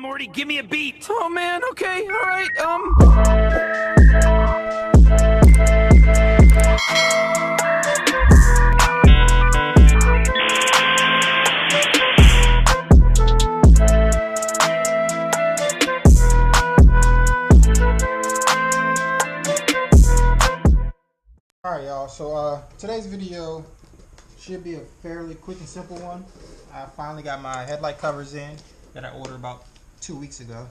Morty, give me a beat. Oh man, okay, alright, Alright y'all, so today's video should be a fairly quick and simple one. I finally got my headlight covers in that I ordered about 2 weeks ago.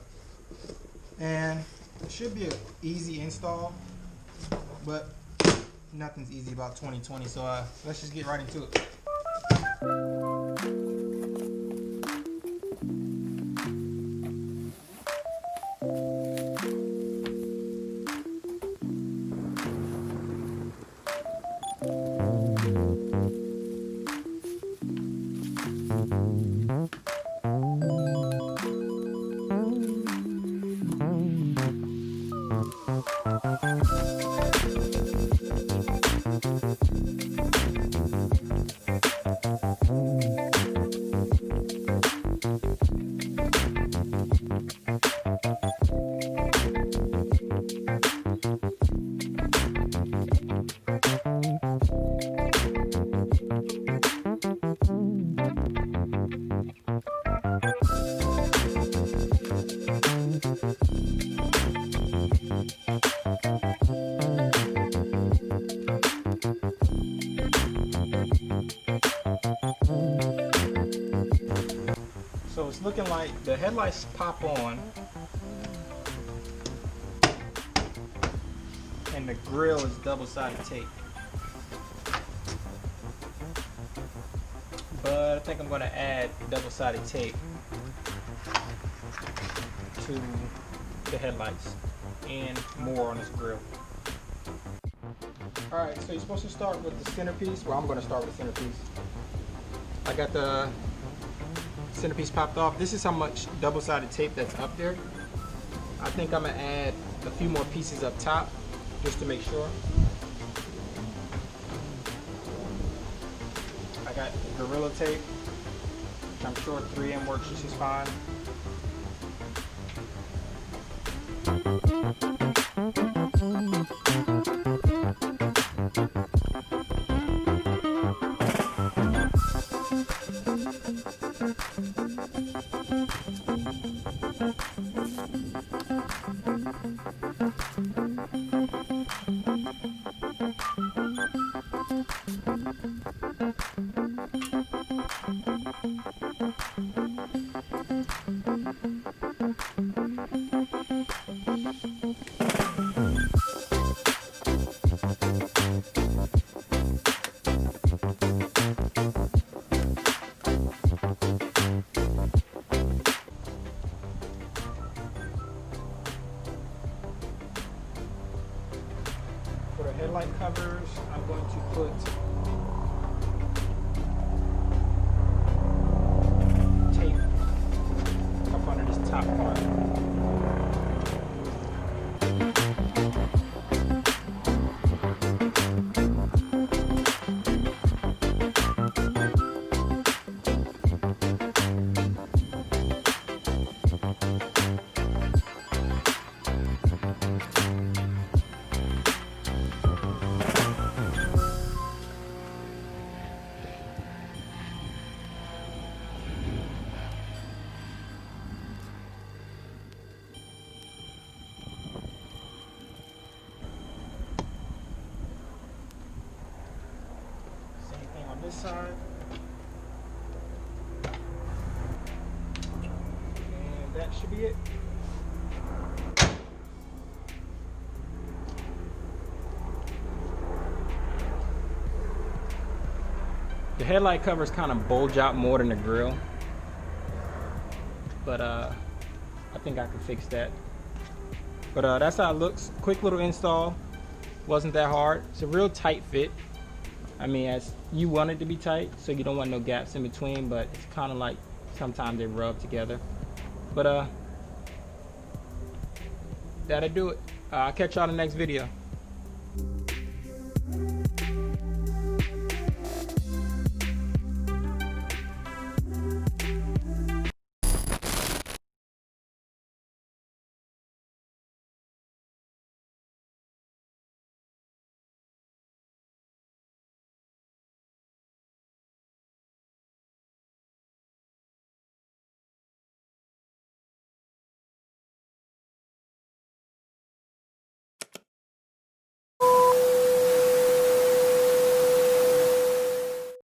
And it should be an easy install, but nothing's easy about 2020, so let's just get right into it. So it's looking like the headlights pop on and the grill is double-sided tape. But I think I'm going to add double-sided tape to the headlights and more on this grill. Alright, so you're supposed to start with the centerpiece. Well, I'm going to start with the centerpiece. I got the centerpiece popped off. This is how much double-sided tape that's up there. I think I'm gonna add a few more pieces up top just to make sure. I got Gorilla tape. I'm sure 3M works just as fine. For the headlight covers, I'm going to put tape up under this top part. This side, and that should be it. The headlight covers kind of bulge out more than the grill, but I think I can fix that. But that's how it looks. Quick little install, wasn't that hard. It's a real tight fit. I mean, as you want it to be tight, so you don't want no gaps in between, but it's kind of like sometimes they rub together. But that'll do it. I'll catch y'all in the next video.